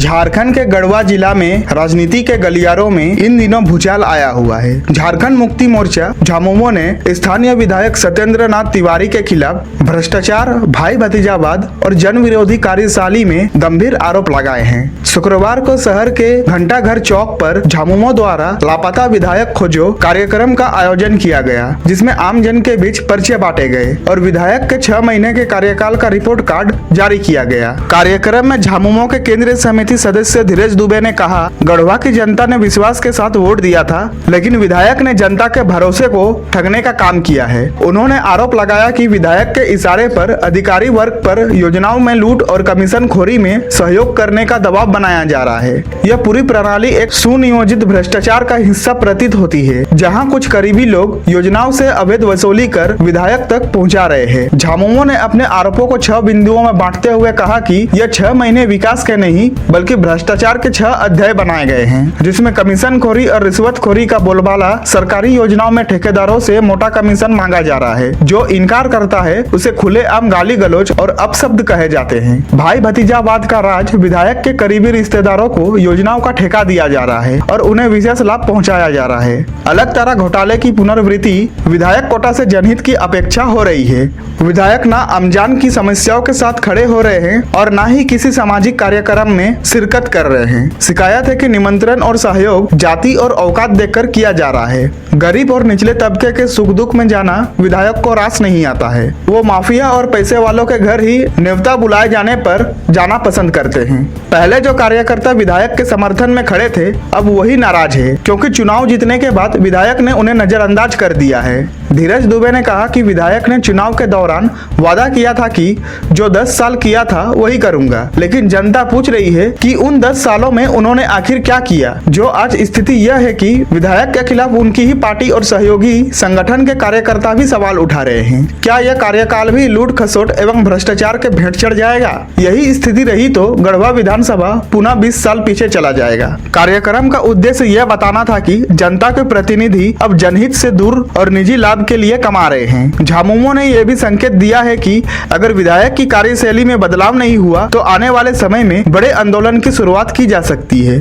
झारखंड के गढ़वा जिला में राजनीति के गलियारों में इन दिनों भूचाल आया हुआ है। झारखंड मुक्ति मोर्चा झामुमो ने स्थानीय विधायक सत्येंद्र नाथ तिवारी के खिलाफ भ्रष्टाचार, भाई भतीजावाद और जन विरोधी कार्यशैली में गंभीर आरोप लगाए हैं। शुक्रवार को शहर के घंटाघर चौक पर झामुमो द्वारा लापता विधायक खोजो कार्यक्रम का आयोजन किया गया, जिसमें आम जन के बीच पर्चे बांटे गए और विधायक के 6 महीने के कार्यकाल का रिपोर्ट कार्ड जारी किया गया। कार्यक्रम में झामुमो के केंद्रीय समिति सदस्य धीरज दुबे ने कहा, गढ़वा की जनता ने विश्वास के साथ वोट दिया था, लेकिन विधायक ने जनता के भरोसे को ठगने का काम किया है। उन्होंने आरोप लगाया कि विधायक के इशारे पर अधिकारी वर्ग पर योजनाओं में लूट और कमीशन खोरी में सहयोग करने का दबाव बनाया जा रहा है। यह पूरी प्रणाली एक सुनियोजित भ्रष्टाचार का हिस्सा प्रतीत होती है, जहां कुछ करीबी लोग योजनाओं से अवैध वसूली कर विधायक तक पहुंचा रहे हैं। झामुमो ने अपने आरोपों को 6 बिंदुओं में बांटते हुए कहा कि यह 6 महीने विकास के नहीं बल्कि भ्रष्टाचार के 6 अध्याय बनाए गए हैं, जिसमें कमीशन खोरी और रिश्वतखोरी का बोलबाला, सरकारी योजनाओं में ठेकेदारों से मोटा कमीशन मांगा जा रहा है। जो इनकार करता है उसे खुलेआम गाली गलौज और अपशब्द कहे जाते हैं। भाई भतीजावाद का राज, विधायक के करीबी रिश्तेदारों को योजनाओं का ठेका दिया जा रहा है और उन्हें विशेष लाभ पहुंचाया जा रहा है। अलग तरह घोटाले की पुनर्वृत्ति, विधायक कोटा से जनहित की अपेक्षा हो रही है। विधायक ना अमजान की समस्याओं के साथ खड़े हो रहे हैं और ना ही किसी सामाजिक कार्यक्रम में शिरकत कर रहे हैं। शिकायत है कि निमंत्रण और सहयोग जाति और औकात देखकर किया जा रहा है। गरीब और निचले तबके के सुख दुख में जाना विधायक को रास नहीं आता है। वो माफिया और पैसे वालों के घर ही न्योता बुलाए जाने पर जाना पसंद करते हैं। पहले जो कार्यकर्ता विधायक के समर्थन में खड़े थे, अब वही नाराज है, क्योंकि चुनाव जीतने के बाद विधायक ने उन्हें नजरअंदाज कर दिया है। धीरज दुबे ने कहा कि विधायक ने चुनाव के दौरान वादा किया था कि जो 10 साल किया था वही करूंगा, लेकिन जनता पूछ रही है कि उन 10 सालों में उन्होंने आखिर क्या किया। जो आज स्थिति यह है कि विधायक के खिलाफ उनकी ही पार्टी और सहयोगी संगठन के कार्यकर्ता भी सवाल उठा रहे हैं। क्या यह कार्यकाल भी लूट खसोट एवं भ्रष्टाचार के भेंट चढ़ जाएगा? यही स्थिति रही तो गढ़वा विधानसभा पुनः 20 साल पीछे चला जाएगा। कार्यक्रम का उद्देश्य यह बताना था कि जनता के प्रतिनिधि अब जनहित से दूर और निजी लाभ के लिए कमा रहे हैं। झामुमो ने यह भी संकेत दिया है कि अगर विधायक की कार्यशैली में बदलाव नहीं हुआ तो आने वाले समय में बड़े आंदोलन की शुरुआत की जा सकती है।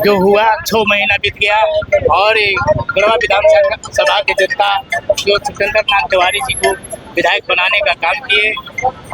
जो हुआ 6 महीना बीत गया और गढ़वा विधानसभा की जनता जो सत्येंद्र नाथ तिवारी जी को विधायक बनाने का काम किए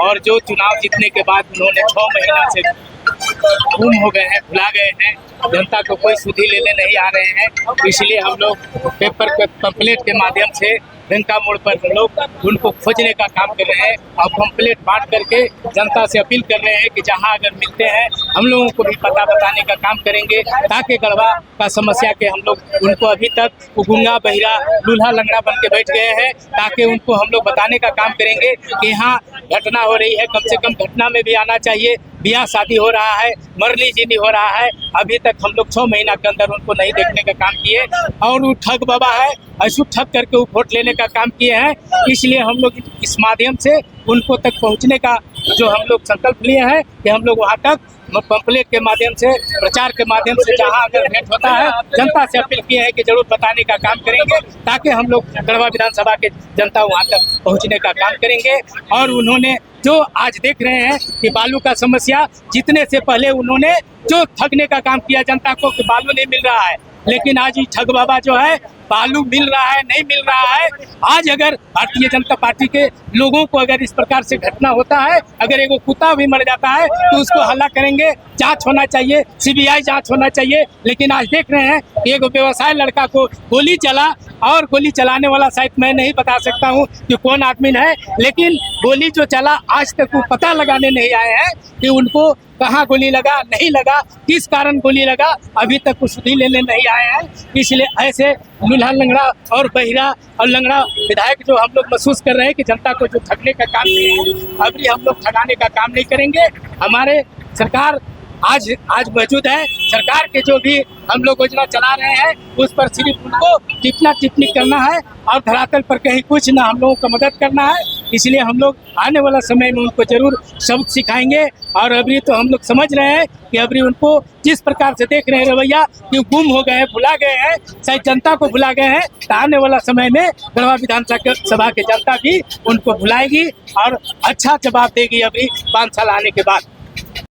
और जो चुनाव जीतने के बाद उन्होंने 6 महीना से गुम हो गए हैं, भुला गए हैं। जनता को कोई सुधी लेने नहीं आ रहे हैं। इसलिए हम लोग पेपर पंपलेट के माध्यम से डंका मोड़ पर हम लोग उनको खोजने का काम कर रहे हैं और पंपलेट बांट करके जनता से अपील कर रहे हैं कि जहां अगर मिलते हैं हम लोगों को भी पता बताने का काम करेंगे, ताकि गढ़वा का समस्या के हम लोग उनको अभी तक गुंगा बहिरा लूल्हा लंगड़ा बन के बैठ गए हैं, ताकि उनको हम लोग बताने का काम करेंगे कि यहाँ घटना हो रही है, कम से कम घटना में भी आना चाहिए। ब्याह शादी हो रहा है, मरनी जीनी हो रहा है, अभी तक हम लोग 6 महीना के अंदर उनको नहीं देखने का काम किए और वो ठग बाबा है, ऐसु ठग करके वो वोट लेने का काम किए हैं। इसलिए हम लोग इस माध्यम से उनको तक पहुंचने का जो हम लोग संकल्प लिए हैं कि हम लोग वहां तक पंपलेट के माध्यम से, प्रचार के माध्यम से जहां अगर भेंट होता है जनता से अपील किए हैं कि जरूर बताने का काम करेंगे, ताकि हम लोग गढ़वा विधानसभा के जनता वहां तक पहुंचने का काम करेंगे। और उन्होंने जो आज देख रहे हैं कि बालू का समस्या, जीतने से पहले उन्होंने जो ठगने का काम किया जनता को कि बालू नहीं मिल रहा है, लेकिन आज ये ठग बाबा जो है बालू मिल रहा है, नहीं मिल रहा है। आज अगर भारतीय जनता पार्टी के लोगों को अगर इस प्रकार से घटना होता है, अगर एगो कुत्ता भी मर जाता है तो उसको हल्ला करेंगे, जांच होना चाहिए, सीबीआई जांच होना चाहिए। लेकिन आज देख रहे हैं कि एक व्यवसाय लड़का को गोली चला और गोली चलाने वाला शायद मैं नहीं बता सकता हूं कि कौन आदमी है, लेकिन गोली जो चला आज तक वो पता लगाने नहीं आए हैं कि उनको कहाँ गोली लगा, नहीं लगा, किस कारण गोली लगा, अभी तक कुछ सुधी लेने नहीं आए हैं। इसलिए ऐसे लूल्हा लंगड़ा और बहिरा और लंगड़ा विधायक जो हम लोग महसूस कर रहे हैं कि जनता को जो ठगने का काम किए हैं, अभी हम लोग ठगाने का काम नहीं करेंगे। हमारे सरकार आज मौजूद है। सरकार के जो भी हम लोग योजना चला रहे हैं उस पर सिर्फ उनको टिप्पणी करना है और धरातल पर कहीं कुछ ना हम लोगों को मदद करना है। इसलिए हम लोग आने वाला समय में उनको जरूर शब्द सिखाएंगे। और अभी तो हम लोग समझ रहे हैं कि अभी उनको जिस प्रकार से देख रहे हैं रवैया कि गुम हो गए हैं, भुला गए हैं, शायद जनता को भुला गए हैं, तो आने वाला समय में गढ़वा विधानसभा की जनता भी उनको भुलाएगी और अच्छा जवाब देगी अभी 5 साल आने के बाद।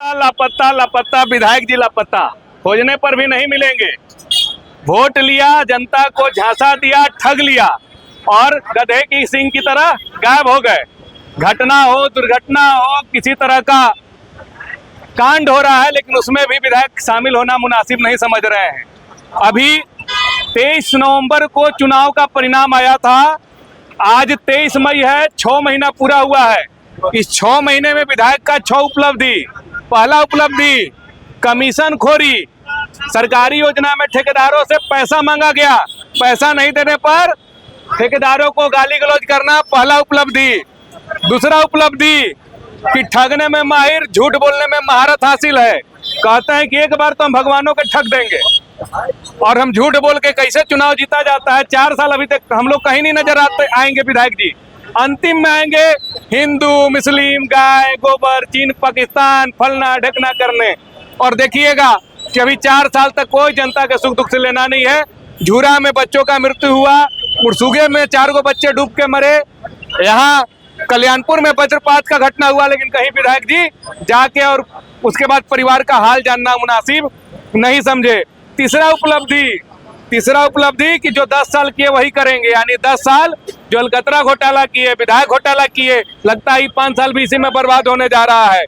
लापता लापता विधायक जी लापता, खोजने पर भी नहीं मिलेंगे। वोट लिया, जनता को झांसा दिया, ठग लिया और गधे की सींग की तरह गायब हो गए। घटना हो, दुर्घटना हो, किसी तरह का कांड हो रहा है, लेकिन उसमें भी विधायक शामिल होना मुनासिब नहीं समझ रहे हैं। अभी 23 नवंबर को चुनाव का परिणाम आया था, आज 23 मई है, 6 महीना पूरा हुआ है। इस 6 महीने में विधायक का 6 उपलब्धि। पहला उपलब्धि कमीशन खोरी, सरकारी योजना में ठेकेदारों से पैसा मांगा गया, पैसा नहीं देने पर ठेकेदारों को गाली गलौज करना, पहला उपलब्धि। दूसरा उपलब्धि कि ठगने में माहिर, झूठ बोलने में महारत हासिल है। कहते हैं कि एक बार तो हम भगवानों के ठग देंगे, और हम झूठ बोल के कैसे चुनाव जीता जाता है। 4 साल अभी तक हम लोग कहीं नहीं नजर आएंगे विधायक जी। अंतिम में आएंगे हिंदू मुस्लिम, गाय गोबर, चीन पाकिस्तान, फलना ढकना करने। और देखिएगा कि अभी 4 साल तक कोई जनता के सुख दुख से लेना नहीं है। झूरा में बच्चों का मृत्यु हुआ, मुरसुगे में 4 गो बच्चे डूब के मरे, यहाँ कल्याणपुर में वज्रपात का घटना हुआ, लेकिन कहीं विधायक जी जाके और उसके बाद परिवार का हाल जानना मुनासिब नहीं समझे। तीसरा उपलब्धि कि जो 10 साल किए वही करेंगे, यानी 10 साल जो अलकतरा घोटाला किए, विधायक घोटाला किए, लगता है 5 साल भी इसी में बर्बाद होने जा रहा है।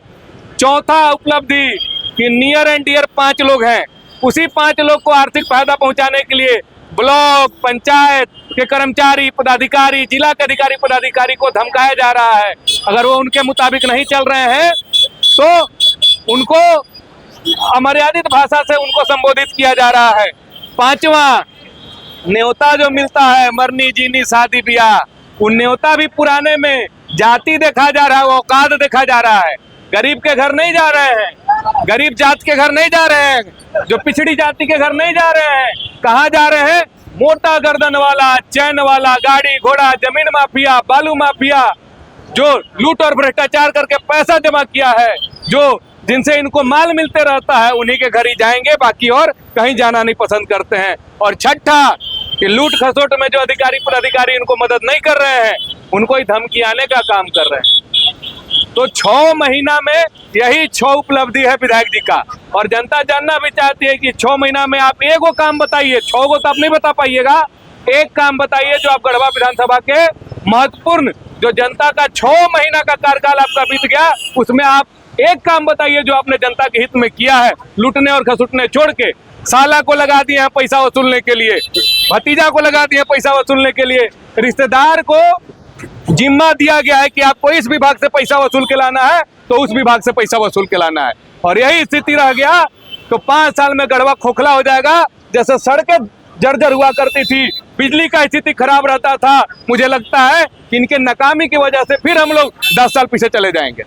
चौथा उपलब्धि कि नियर एंड डियर 5 लोग हैं, उसी 5 लोग को आर्थिक फायदा पहुंचाने के लिए ब्लॉक पंचायत के कर्मचारी पदाधिकारी, जिला के अधिकारी पदाधिकारी को धमकाया जा रहा है। अगर वो उनके मुताबिक नहीं चल रहे हैं तो उनको अमर्यादित भाषा से उनको संबोधित किया जा रहा है। 5वां न्योता जो मिलता है, मरनी जीनी शादी ब्याह, वो न्योता भी पुराने में जाति देखा जा रहा है, वो औकात देखा जा रहा है। गरीब के घर नहीं जा रहे हैं, गरीब जात के घर नहीं जा रहे हैं, जो पिछड़ी जाति के घर नहीं जा रहे हैं। कहाँ जा रहे हैं? मोटा गर्दन वाला, चैन वाला, गाड़ी घोड़ा, जमीन माफिया, बालू माफिया, जो लूट और भ्रष्टाचार करके पैसा जमा किया है, जो जिनसे इनको माल मिलते रहता है, उन्हीं के घर ही जाएंगे, बाकी और कहीं जाना नहीं पसंद करते हैं। और छठा कि लूट खसोट में जो अधिकारी पदाधिकारी इनको मदद नहीं कर रहे हैं, उनको ही धमकी आने का काम कर रहे हैं। तो 6 महीना में यही 6 उपलब्धि है विधायक जी का। और जनता जानना भी चाहती है कि 6 महीना में आप एक वो काम बताइए, 6 को तो आप नहीं बता पाइएगा, एक काम बताइए जो आप गढ़वा विधानसभा के महत्वपूर्ण, जो जनता का 6 महीना का कार्यकाल आपका बीत गया, उसमें आप एक काम बताइए जो आपने जनता के हित में किया है। लूटने और खसुटने छोड़ के साला को लगा दिए हैं पैसा वसूलने के लिए, भतीजा को लगा दिए पैसा वसूलने के लिए, रिश्तेदार को जिम्मा दिया गया है कि आपको इस विभाग से पैसा वसूल के लाना है तो उस विभाग से पैसा वसूल के लाना है। और यही स्थिति रह गया तो 5 साल में गढ़वा खोखला हो जाएगा। जैसे सड़कें जर्जर हुआ करती थी, बिजली का स्थिति खराब रहता था, मुझे लगता है कि इनके नाकामी की वजह से फिर हम लोग 10 साल पीछे चले जाएंगे।